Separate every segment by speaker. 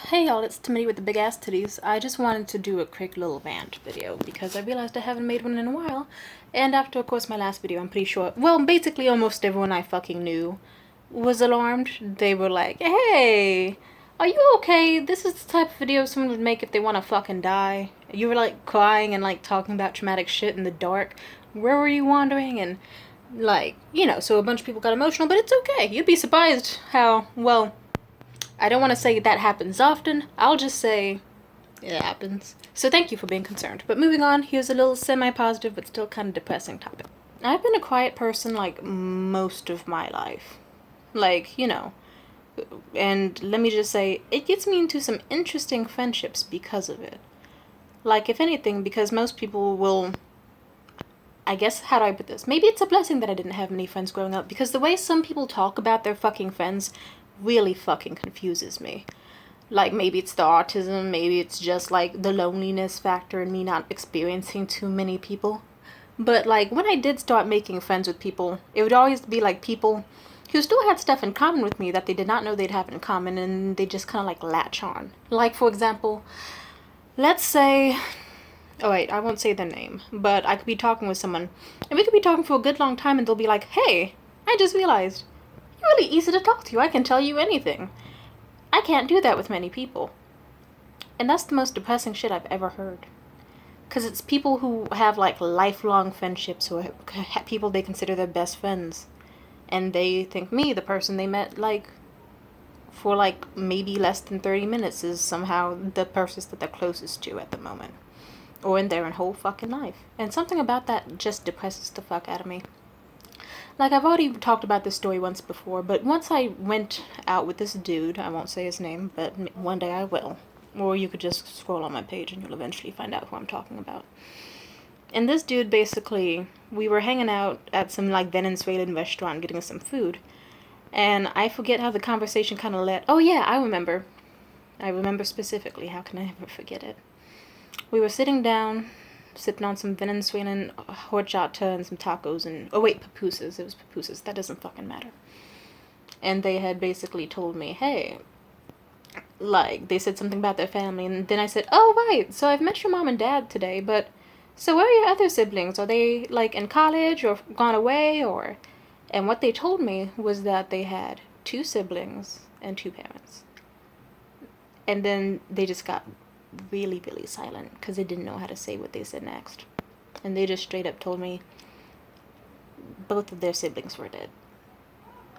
Speaker 1: Hey y'all, it's Timothy with the big ass titties. I just wanted to do a quick little rant video because I realized I haven't made one in a while. And after, of course, my last video, I'm pretty sure, well, basically almost everyone I fucking knew was alarmed. They were like, hey, are you okay? This is the type of video someone would make if they want to fucking die. You were like crying and like talking about traumatic shit in the dark. Where were you wandering? And like, so a bunch of people got emotional, but it's okay. You'd be surprised how, well, I don't want to say that happens often. I'll just say it happens. So thank you for being concerned. But moving on, here's a little semi-positive but still kind of depressing topic. I've been a quiet person like most of my life. Like, and let me just say, it gets me into some interesting friendships because of it. Like, if anything, because most people will, I guess, how do I put this? Maybe it's a blessing that I didn't have many friends growing up, because the way some people talk about their fucking friends really fucking confuses me. Like, maybe it's the autism, maybe it's just like the loneliness factor and me not experiencing too many people. But like, when I did start making friends with people, it would always be like people who still had stuff in common with me that they did not know they'd have in common, and they just kind of like latch on. Like, for example, let's say, oh wait, I won't say their name, but I could be talking with someone and we could be talking for a good long time and they'll be like, hey, I just realized you're really easy to talk to. I can tell you anything. I can't do that with many people. And that's the most depressing shit I've ever heard. Because it's people who have like lifelong friendships, or people they consider their best friends. And they think me, the person they met like for like maybe less than 30 minutes, is somehow the person that they're closest to at the moment. Or in their whole fucking life. And something about that just depresses the fuck out of me. Like, I've already talked about this story once before, but once I went out with this dude, I won't say his name, but one day I will. Or you could just scroll on my page and you'll eventually find out who I'm talking about. And this dude, basically, we were hanging out at some, like, Venezuelan restaurant getting some food. And I forget how the conversation kind of led. Oh, yeah, I remember. I remember specifically. How can I ever forget it? We were sitting down, sipping on some Venezuelan horchata and some tacos and, oh wait, pupusas. It was pupusas. That doesn't fucking matter. And they had basically told me, hey, like, they said something about their family, and then I said, oh, right, so I've met your mom and dad today, but, so where are your other siblings? Are they, like, in college or gone away, or, and what they told me was that they had 2 siblings and 2 parents. And then they just got really, really silent because they didn't know how to say what they said next. And they just straight up told me both of their siblings were dead.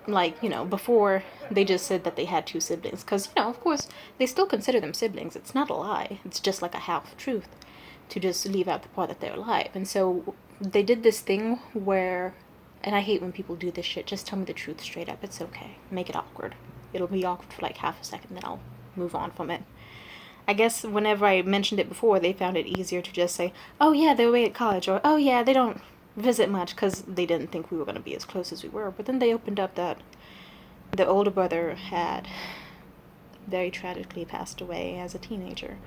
Speaker 1: Like, before they just said that they had 2 siblings. Because, of course, they still consider them siblings. It's not a lie. It's just like a half-truth to just leave out the part that they're alive. And so they did this thing where, and I hate when people do this shit, just tell me the truth straight up. It's okay. Make it awkward. It'll be awkward for like half a second, then I'll move on from it. I guess whenever I mentioned it before, they found it easier to just say, oh yeah, they're away at college, or oh yeah, they don't visit much, because they didn't think we were going to be as close as we were. But then they opened up that the older brother had very tragically passed away as a teenager.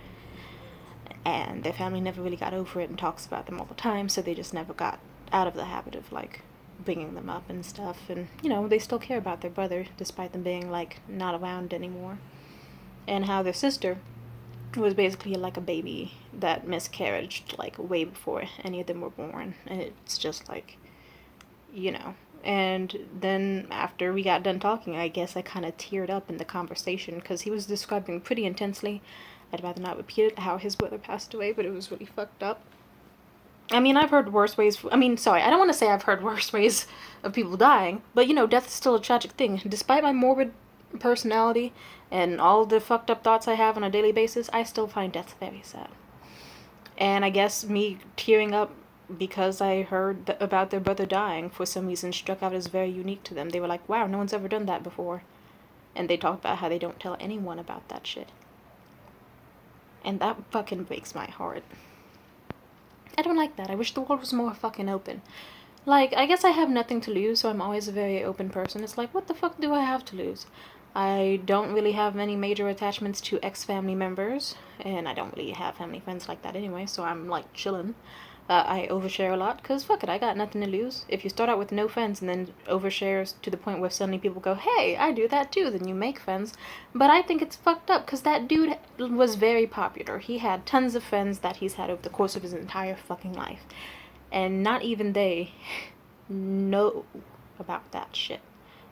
Speaker 1: And their family never really got over it and talks about them all the time, so they just never got out of the habit of, like, bringing them up and stuff. And, they still care about their brother, despite them being, like, not around anymore. And how their sister was basically like a baby that miscarried like way before any of them were born, and it's just like, and then after we got done talking, I guess I kind of teared up in the conversation because he was describing pretty intensely, I'd rather not repeat it, how his brother passed away, but it was really fucked up. I mean, I've heard worse ways, I don't want to say I've heard worse ways of people dying, but death is still a tragic thing. Despite my morbid personality and all the fucked up thoughts I have on a daily basis, I still find death very sad. And I guess me tearing up because I heard about their brother dying for some reason struck out as very unique to them. They were like, wow, no one's ever done that before. And they talked about how they don't tell anyone about that shit. And that fucking breaks my heart. I don't like that. I wish the world was more fucking open. Like, I guess I have nothing to lose, so I'm always a very open person. It's like, what the fuck do I have to lose? I don't really have many major attachments to ex-family members, and I don't really have family friends like that anyway, so I'm, like, chilling. I overshare a lot, because fuck it, I got nothing to lose. If you start out with no friends and then overshare to the point where suddenly people go, hey, I do that too, then you make friends. But I think it's fucked up, because that dude was very popular. He had tons of friends that he's had over the course of his entire fucking life. And not even they know about that shit.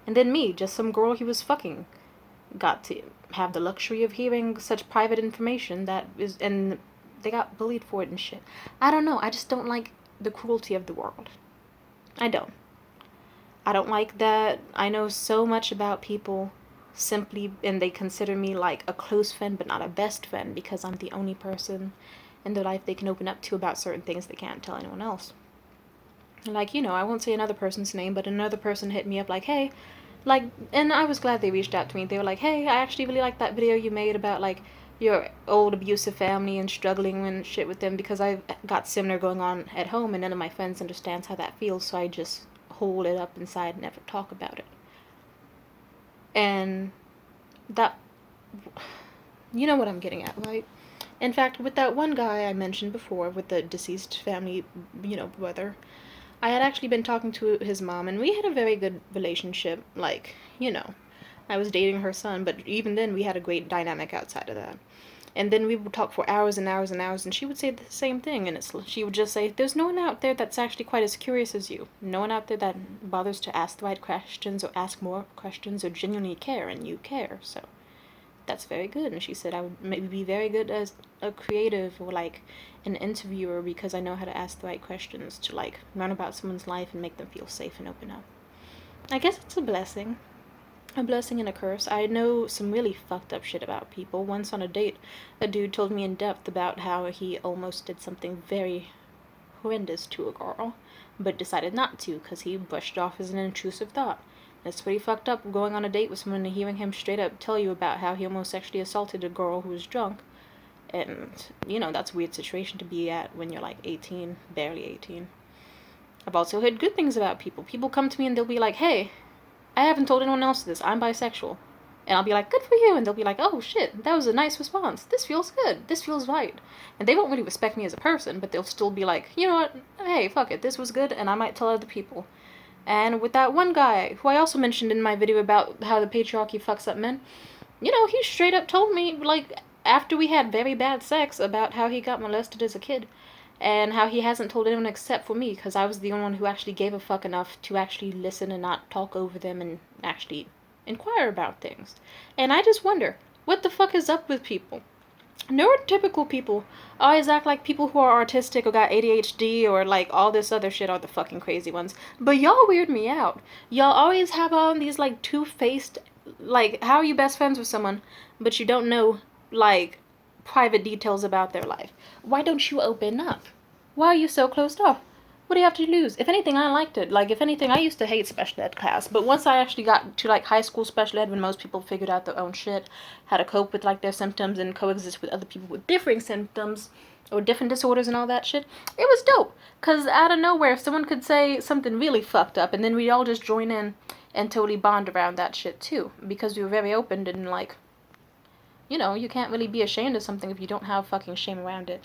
Speaker 1: And then me, just some girl he was fucking, got to have the luxury of hearing such private information that is, and they got bullied for it and shit. I don't know. I just don't like the cruelty of the world. I don't. I don't like that I know so much about people simply, and they consider me like a close friend but not a best friend because I'm the only person in their life they can open up to about certain things they can't tell anyone else. Like, you know, I won't say another person's name, but another person hit me up like, hey, like, and I was glad they reached out to me. They were like, hey, I actually really like that video you made about, like, your old abusive family and struggling and shit with them, because I've got similar going on at home and none of my friends understands how that feels, so I just hold it up inside and never talk about it. And that, you know what I'm getting at, right? In fact, with that one guy I mentioned before, with the deceased family, you know, brother, I had actually been talking to his mom, and we had a very good relationship, like, you know, I was dating her son, but even then we had a great dynamic outside of that. And then we would talk for hours and hours and hours, and she would say the same thing, and she would just say, there's no one out there that's actually quite as curious as you. No one out there that bothers to ask the right questions or ask more questions or genuinely care, and you care, so that's very good. And she said I would maybe be very good as a creative or like an interviewer because I know how to ask the right questions to like learn about someone's life and make them feel safe and open up. I guess it's a blessing. A blessing and a curse. I know some really fucked up shit about people. Once on a date, a dude told me in depth about how he almost did something very horrendous to a girl, but decided not to because he brushed it off as an intrusive thought. It's pretty fucked up going on a date with someone and hearing him straight up tell you about how he almost sexually assaulted a girl who was drunk. And, you know, that's a weird situation to be at when you're like 18, barely 18. I've also heard good things about people. People come to me and they'll be like, hey, I haven't told anyone else this. I'm bisexual. And I'll be like, good for you. And they'll be like, oh shit, that was a nice response. This feels good. This feels right. And they won't really respect me as a person, but they'll still be like, you know what? Hey, fuck it. This was good, and I might tell other people. And with that one guy, who I also mentioned in my video about how the patriarchy fucks up men, you know, he straight up told me, like, after we had very bad sex, about how he got molested as a kid. And how he hasn't told anyone except for me, because I was the only one who actually gave a fuck enough to actually listen and not talk over them and actually inquire about things. And I just wonder, what the fuck is up with people? Neurotypical people always act like people who are autistic or got ADHD or like all this other shit are the fucking crazy ones. But y'all weird me out. Y'all always have on these like two-faced, like, how are you best friends with someone, but you don't know, like, private details about their life? Why don't you open up? Why are you so closed off? What do you have to lose? If anything, I liked it. Like, if anything, I used to hate special ed class. But once I actually got to, like, high school special ed, when most people figured out their own shit, how to cope with, like, their symptoms and coexist with other people with differing symptoms or different disorders and all that shit, it was dope. Because out of nowhere, someone could say something really fucked up, and then we'd all just join in and totally bond around that shit, too. Because we were very open and, like, you know, you can't really be ashamed of something if you don't have fucking shame around it.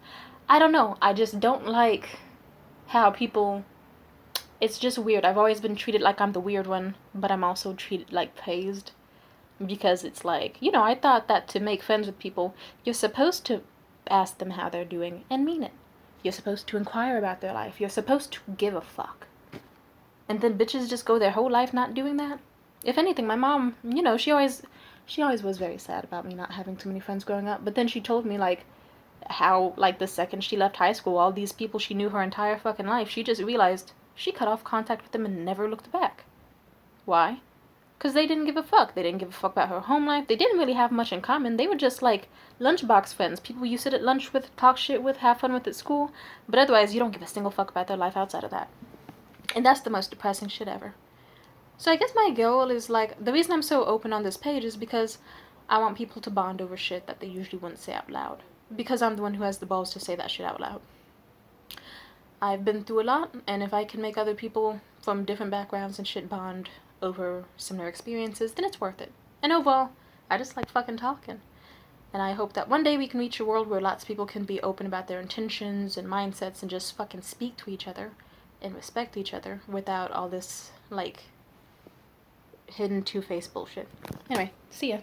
Speaker 1: I don't know. I just don't like how people... It's just weird. I've always been treated like I'm the weird one, but I'm also treated like praised. Because it's like, you know, I thought that to make friends with people, you're supposed to ask them how they're doing and mean it. You're supposed to inquire about their life. You're supposed to give a fuck. And then bitches just go their whole life not doing that? If anything, my mom, you know, she always was very sad about me not having too many friends growing up. But then she told me, like, how, like, the second she left high school, all these people she knew her entire fucking life, she just realized she cut off contact with them and never looked back. Why? Because they didn't give a fuck. They didn't give a fuck about her home life. They didn't really have much in common. They were just, like, lunchbox friends. People you sit at lunch with, talk shit with, have fun with at school. But otherwise, you don't give a single fuck about their life outside of that. And that's the most depressing shit ever. So I guess my goal is, like, the reason I'm so open on this page is because I want people to bond over shit that they usually wouldn't say out loud. Because I'm the one who has the balls to say that shit out loud. I've been through a lot, and if I can make other people from different backgrounds and shit bond over similar experiences, then it's worth it. And overall, I just like fucking talking. And I hope that one day we can reach a world where lots of people can be open about their intentions and mindsets and just fucking speak to each other and respect each other without all this, like, hidden two-faced bullshit. Anyway, see ya.